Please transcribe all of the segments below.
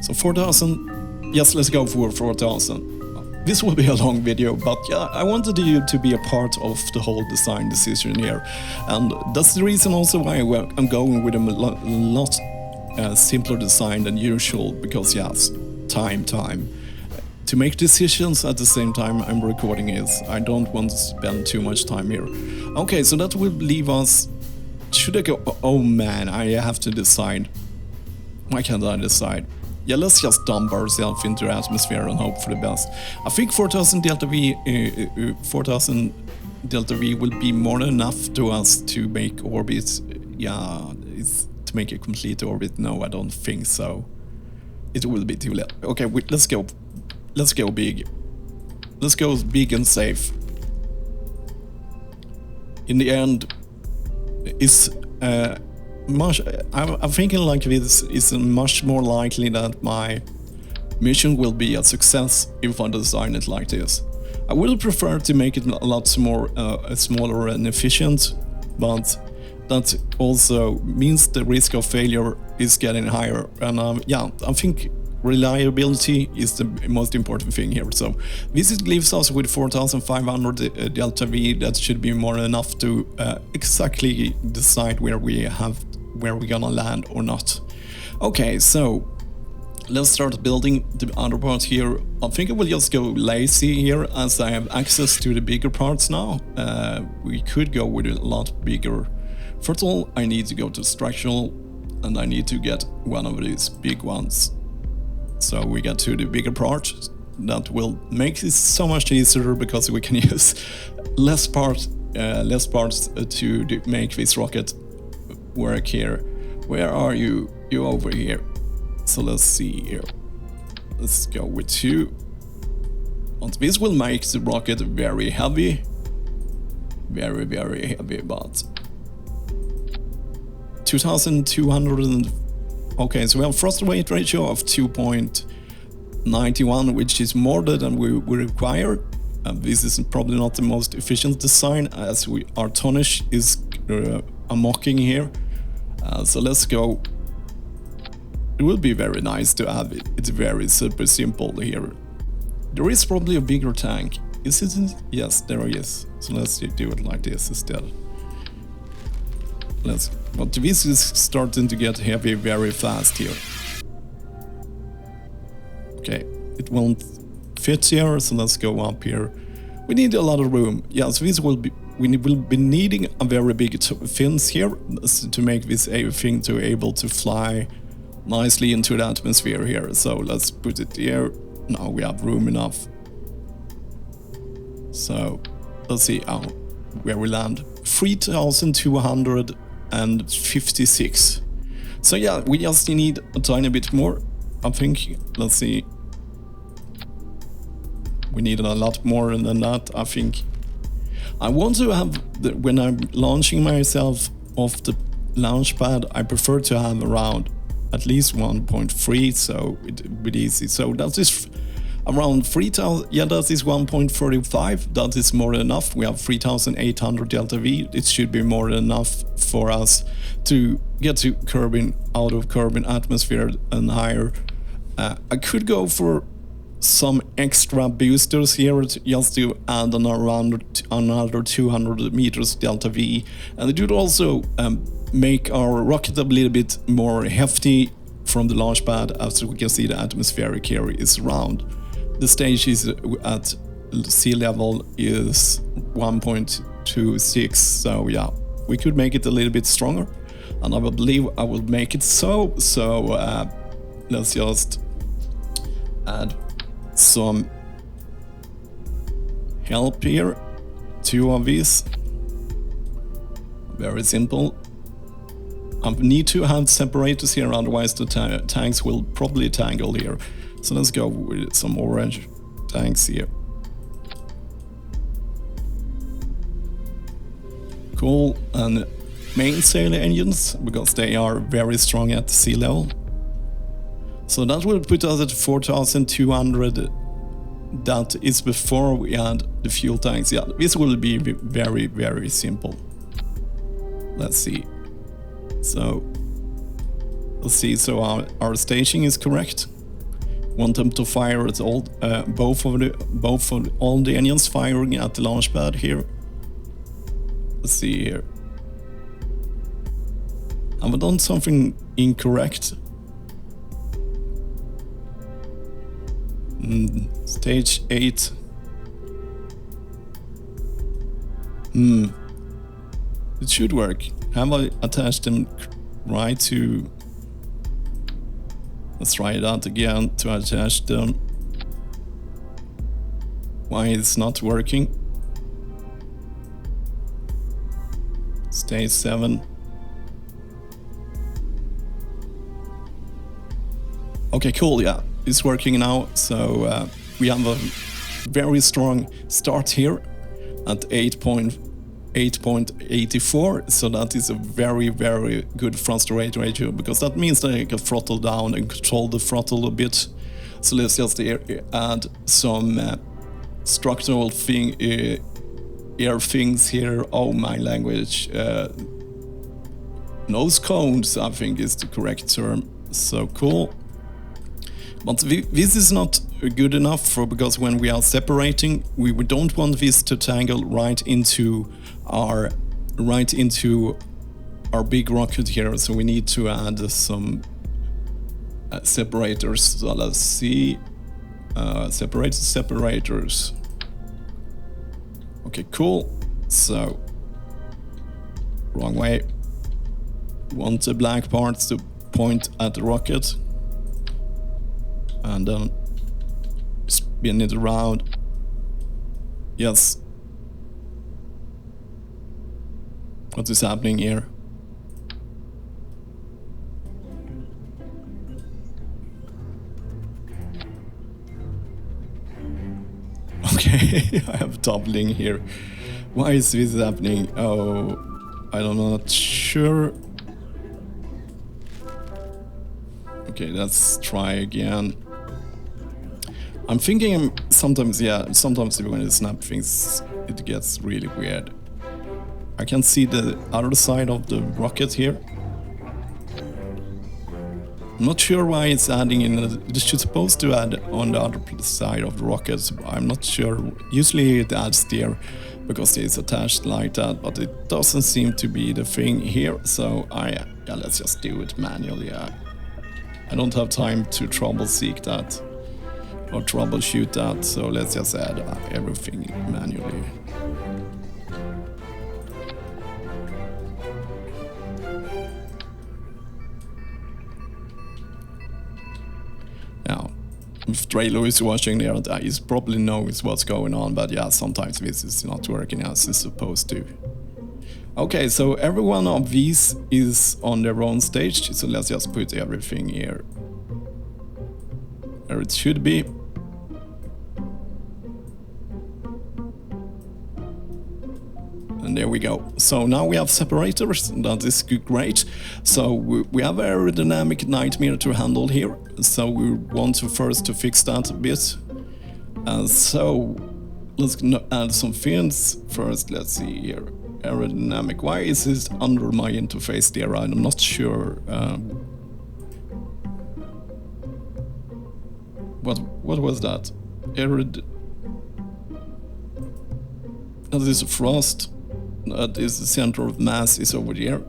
So 4,000, yes, let's go for 4,000. This will be a long video, but yeah, I wanted you to be a part of the whole design decision here. And that's the reason also why I'm going with a lot simpler design than usual, because yes, time. To make decisions at the same time I'm recording is, I don't want to spend too much time here. Okay, so that will leave us, should I go, oh man, I have to decide. Why can't I decide? Yeah, let's just dump ourselves into the atmosphere and hope for the best. I think 4,000 delta V will be more than enough to us to make orbits. Yeah, to make a complete orbit. No, I don't think so. It will be too late. Okay, let's go. Let's go big. Let's go big and safe. In the end, I'm thinking like this is much more likely that my mission will be a success if I design it like this. I will prefer to make it a lot more smaller and efficient, but that also means the risk of failure is getting higher. And yeah, I think reliability is the most important thing here. So this leaves us with 4,500 delta V. That should be more than enough to exactly decide where we're gonna land or not. Okay, so let's start building the other part here. I think I will just go lazy here as I have access to the bigger parts now. We could go with a lot bigger. First of all, I need to go to structural and I need to get one of these big ones. So we get to the bigger part. That will make this so much easier because we can use less parts to make this rocket work here. Where are you? You over here. So let's see here. Let's go with 2. And this will make the rocket very heavy. Very heavy, but 2,200. Okay, so we have thrust weight ratio of 2.91, which is more than we require. This is probably not the most efficient design, as our tonnage is mocking here. So let's go. It will be very nice to have it. It's very super simple here. There is probably a bigger tank. Is it? Yes, there is. So let's do it like this instead. But this is starting to get heavy very fast here. Okay, it won't fit here, so let's go up here. We need a lot of room. Yeah, so this will be, we will be needing a very big fins here to make this thing to able to fly nicely into the atmosphere here. So let's put it here. Now we have room enough. So let's see where we land. 3,256. So yeah, we just need a tiny bit more, I think. Let's see. We need a lot more than that, I think. I want to have, when I'm launching myself off the launch pad, I prefer to have around at least 1.3, so it would be easy. So that is around 3,000, yeah, that is 1.35, that is more than enough. We have 3,800 delta V. It should be more than enough for us to get to Kerbin, out of Kerbin atmosphere and higher. I could go for some extra boosters here just to add another 200 meters delta V, and it would also make our rocket a little bit more hefty from the launch pad. As we can see, the atmospheric here is round. The stage is at sea level is 1.26, so yeah, we could make it a little bit stronger, and I believe I will make it so. Let's just add some help here, 2 of these. Very simple. I need to have separators here, otherwise the tanks will probably tangle here. So let's go with some orange tanks here. Cool. And main sail engines, because they are very strong at sea level. So that will put us at 4,200. That is before we add the fuel tanks. Yeah, this will be very simple. Let's see. So let's see. So our staging is correct. Want them to fire at all, both of all the engines firing at the launch pad here. Let's see here. Have I done something incorrect? Stage 8. It should work. Have I attached them right to... Let's try it out again to attach them. Why it's not working? Stage 7. Okay, cool, yeah, it's working now. So we have a very strong start here at 8.84, so that is a very, very good thrust to rate ratio, because that means that I can throttle down and control the throttle a bit. So let's just add some structural air things here. Oh, my language. Nose cones, I think is the correct term. So cool. But this is not good enough because when we are separating, we don't want this to tangle right into our big rocket here. So we need to add some separators. So let's see, separators. Okay, cool. So wrong way. Want the black parts to point at the rocket. And then spin it around. Yes. What is happening here? Okay, I have doubling here. Why is this happening? Oh, I'm not sure. Okay, let's try again. I'm thinking sometimes when you snap things, it gets really weird. I can see the other side of the rocket here. I'm not sure why it's adding in. It's supposed to add on the other side of the rocket. I'm not sure. Usually it adds there because it's attached like that, but it doesn't seem to be the thing here. So let's just do it manually. I don't have time to troubleshoot that. Or troubleshoot that, so let's just add everything manually. Now, if Draylo is watching there, he probably knows what's going on, but yeah, sometimes this is not working as it's supposed to. Okay, so every one of these is on their own stage, so let's just put everything here. Where it should be. And there we go. So now we have separators, that is great. So we have an aerodynamic nightmare to handle here. So we want to first to fix that a bit. So let's add some fins first. Let's see here. Aerodynamic. Why is it under my interface there? I'm not sure. What was that? That is a thrust. That is the center of mass is over there.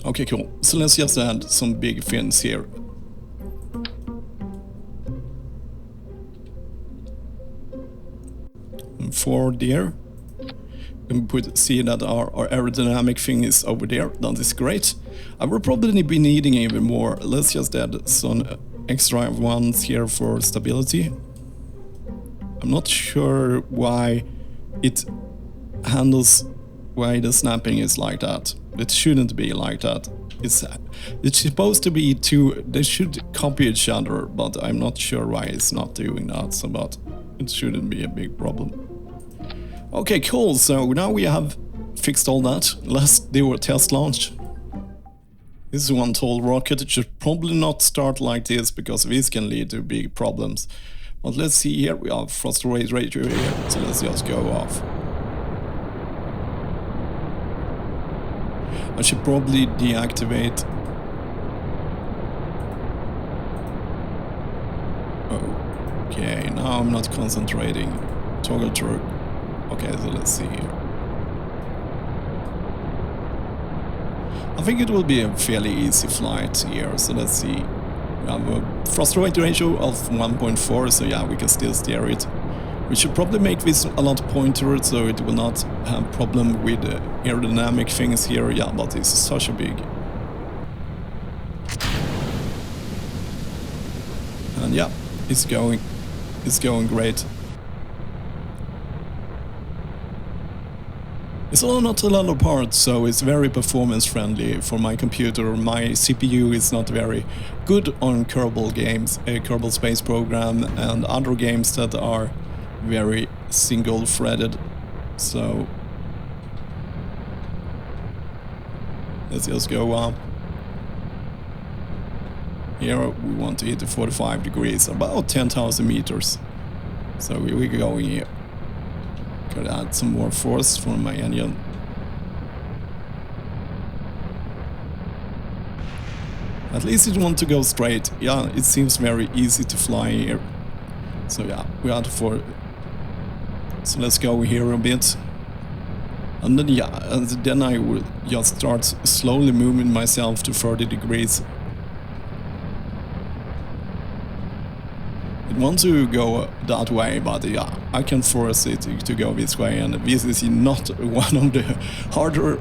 Okay, cool. So let's just add some big fins here. And 4 there. And see that our aerodynamic thing is over there. That is great. I will probably be needing even more. Let's just add some extra ones here for stability. I'm not sure why it handles, why the snapping is like that. It shouldn't be like that. It's supposed to be two, they should copy each other, but I'm not sure why it's not doing that, so but it shouldn't be a big problem. Okay, cool, so now we have fixed all that. Let's do a test launch. This is one tall rocket. It should probably not start like this because this can lead to big problems. But let's see here, we have thrust to rate ratio here, so let's just go off. I should probably deactivate Okay, now I'm not concentrating. Toggle truck. Okay, so let's see here. I think it will be a fairly easy flight here, so let's see. We have a thrust rate ratio of 1.4, so yeah, we can still steer it. We should probably make this a lot pointer, so it will not have problem with aerodynamic things here. Yeah, but it's such a big. And yeah, it's going great. It's not a lot of parts, so it's very performance friendly for my computer. My CPU is not very good on Kerbal games, Kerbal Space Program and other games that are very single-threaded. So let's just go up. Here we want to hit the 45 degrees, about 10,000 meters. So we're going here. Could add some more force from my engine. At least it wants to go straight. Yeah, it seems very easy to fly here. So yeah, we are for. So let's go here a bit. And then yeah, and then I will just start slowly moving myself to 30 degrees. Want to go that way, but yeah, I can force it to go this way, and this is not one of the harder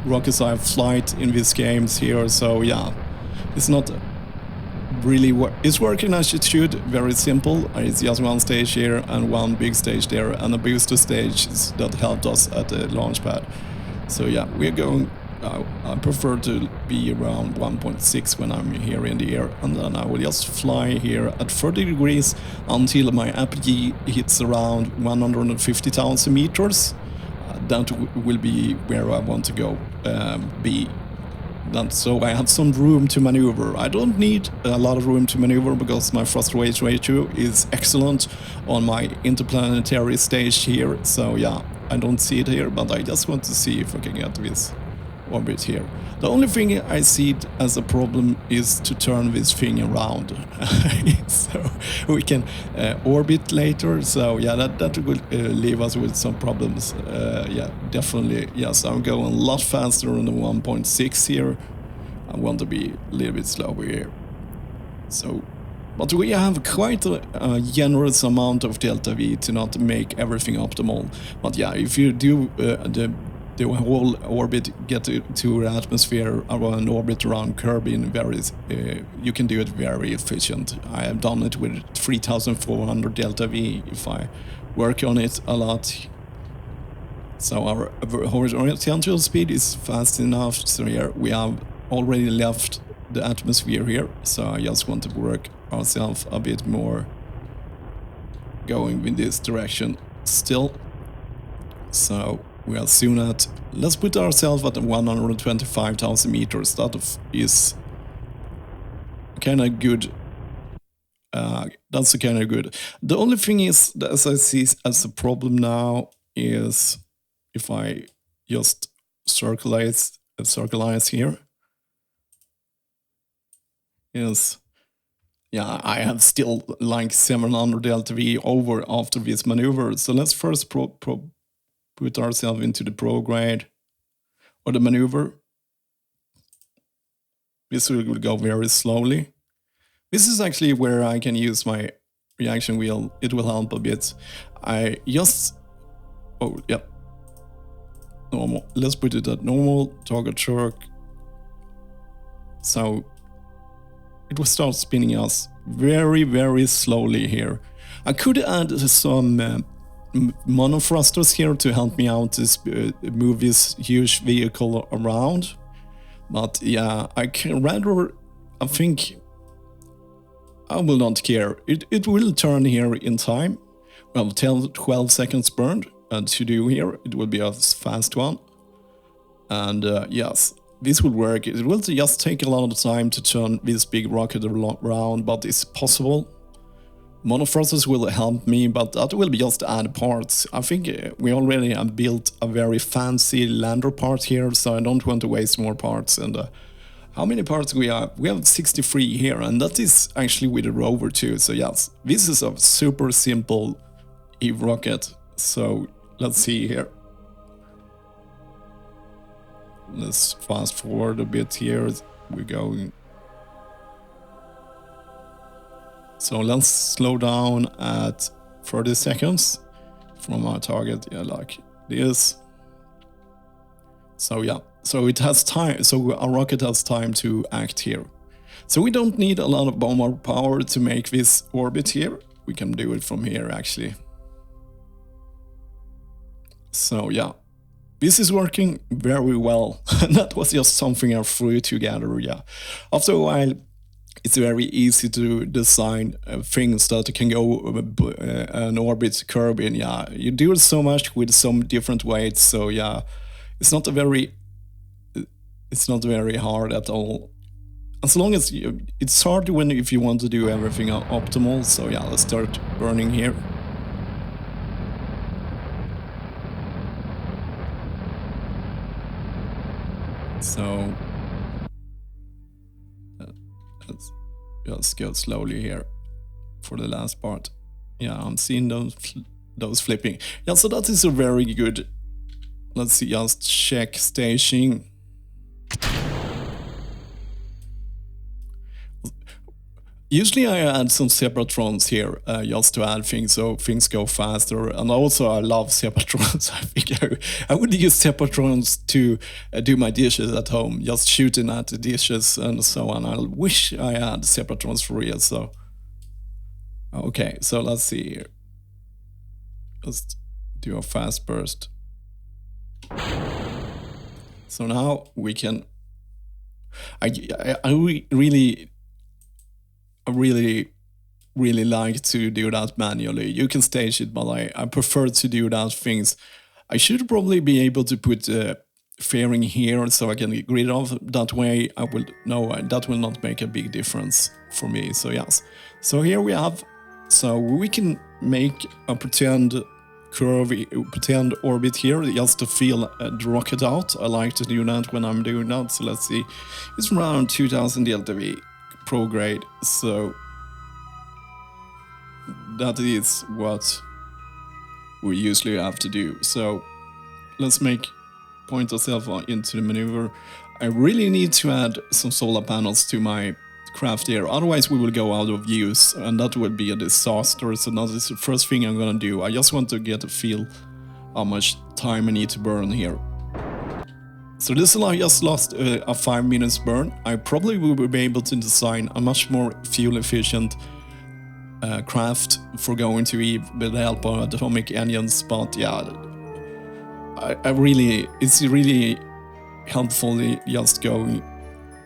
rocket science flight in these games here, so yeah, it's not really it's working as it should. Very simple. It's just one stage here and one big stage there, and a booster stage that helped us at the launch pad. So yeah, we're going. I prefer to be around 1.6 when I'm here in the air, and then I will just fly here at 30 degrees until my apogee hits around 150,000 meters. That will be where I want to go be. So I have some room to maneuver. I don't need a lot of room to maneuver because my thrust rate ratio is excellent on my interplanetary stage here. So yeah, I don't see it here, but I just want to see if I can get this orbit here. The only thing I see as a problem is to turn this thing around. So we can orbit later. So yeah, that will leave us with some problems. Yeah, definitely. Yes, I'm going a lot faster on the 1.6 here. I want to be a little bit slower here. So, but we have quite a generous amount of delta V to not make everything optimal. But yeah, if you do the whole orbit get to the atmosphere around orbit around Kerbin, you can do it very efficient. I have done it with 3,400 delta V if I work on it a lot. So our horizontal speed is fast enough. So here we have already left the atmosphere here. So I just want to work ourselves a bit more going in this direction still. So we are soon at, let's put ourselves at 125,000 meters. That is kind of good. That's kind of good. The only thing is, as I see as a problem now, is if I just circulate here, is, yeah, I have still like 700 delta V over after this maneuver. So let's first put ourselves into the prograde or the maneuver. This will go very slowly. This is actually where I can use my reaction wheel. It will help a bit. I just, oh yeah, normal. Let's put it at normal, target jerk. So it will start spinning us very, very slowly here. I could add some monothrusters here to help me out to move this huge vehicle around, but yeah, I think I will not care. It will turn here in time. Well, 12 seconds burned to do here. It will be a fast one, and yes, this will work. It will just take a lot of time to turn this big rocket around, but it's possible. Monothrusters will help me, but that will be just add parts. I think we already have built a very fancy lander part here, so I don't want to waste more parts, and how many parts we have? We have 63 here, and that is actually with a rover too. So yes, this is a super simple Eve rocket. So let's see here. Let's fast forward a bit here. We're going. So let's slow down at 30 seconds from our target. Yeah, like this. So yeah, so it has time. So our rocket has time to act here. So we don't need a lot of bomber power to make this orbit here. We can do it from here actually. So yeah, this is working very well. That was just something I threw together. Yeah, after a while, it's very easy to design things that can go an orbit Kerbin. Yeah, you do it so much with some different weights. So yeah, it's not very hard at all. As long as it's hard when if you want to do everything optimal. So yeah, let's start burning here. So let's just go slowly here for the last part. Yeah, I'm seeing those flipping. Yeah, so that is a very good. Let's see, just check staging. Usually I add some separatrons here just to add things so things go faster, and also I love separatrons. I think I would use separatrons to do my dishes at home, just shooting at the dishes and so on. I wish I had separatrons for real. So okay, so let's see here. Just do a fast burst. So now we can. I really like to do that manually. You can stage it, but I prefer to do that things. I should probably be able to put fairing here so I can get rid of. That way I will know that will not make a big difference for me. So yes. So here we have. So we can make a pretend orbit here just to feel the rocket out. I like to do that when I'm doing that. So let's see. It's around 2000 LTV. Pro grade, so that is what we usually have to do. So let's point ourselves into the maneuver. I really need to add some solar panels to my craft here, otherwise we will go out of use and that will be a disaster. So that is the first thing I'm gonna do. I just want to get a feel how much time I need to burn here. So this I just lost a 5 minutes burn. I probably will be able to design a much more fuel efficient craft for going to Eve with the help of atomic engines, but yeah, it's really helpful just going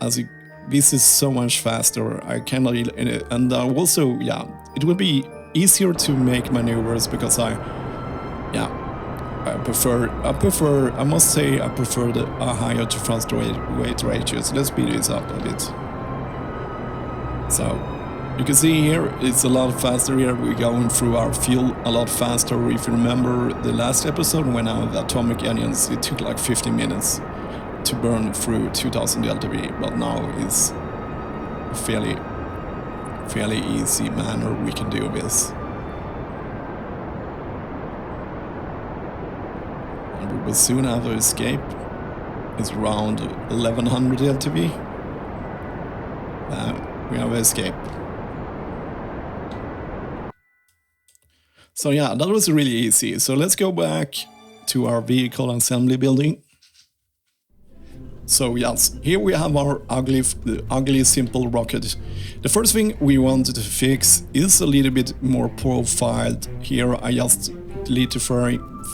as this is so much faster. I cannot, and also yeah, it will be easier to make maneuvers because I must say I prefer a higher to thrust weight ratio. So let's speed this up a bit. So you can see here it's a lot faster here. We're going through our fuel a lot faster. If you remember the last episode when I had atomic engines, it took like 50 minutes to burn through 2000 LTV, but now it's a fairly easy manner we can do this. We will soon have an escape. It's around 1100 LTV. We have an escape. So yeah, that was really easy. So let's go back to our vehicle assembly building. So yes, here we have our ugly simple rocket. The first thing we wanted to fix is a little bit more profiled. Here I just delete the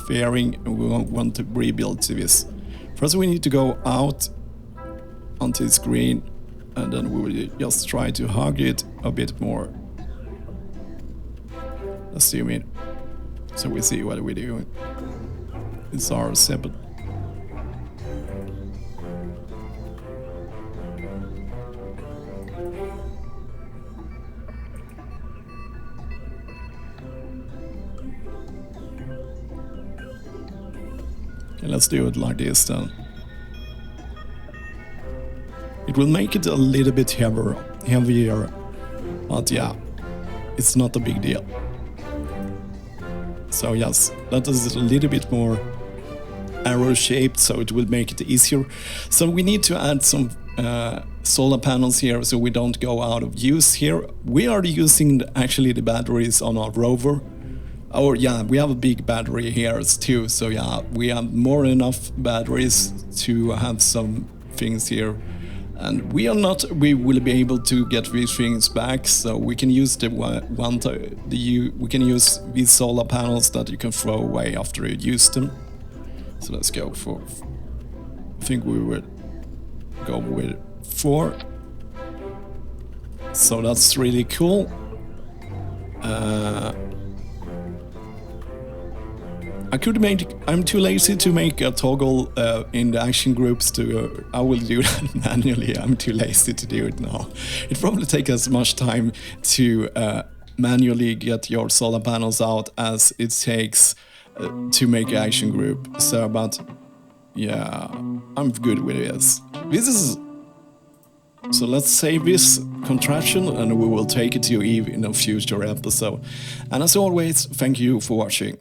fairing and we want to rebuild to this. First we need to go out onto the screen and then we will just try to hug it a bit more. Let's zoom in so we see what we're doing. It's our separate. Okay, let's do it like this then. It will make it a little bit heavier, but yeah, it's not a big deal. So yes, that is a little bit more arrow shaped, so it will make it easier. So we need to add some solar panels here, so we don't go out of use here. We are using actually the batteries on our rover. Oh yeah, we have a big battery here too, so yeah, we have more than enough batteries to have some things here. And we will be able to get these things back, so we can use we can use these solar panels that you can throw away after you use them. So let's go for, I think we would go with 4. So that's really cool. I'm too lazy to make a toggle in the action groups I will do that manually. I'm too lazy to do it now. It probably takes as much time to manually get your solar panels out as it takes to make an action group. So, but yeah, I'm good with this. So let's save this contraption and we will take it to Eve in a future episode. And as always, thank you for watching.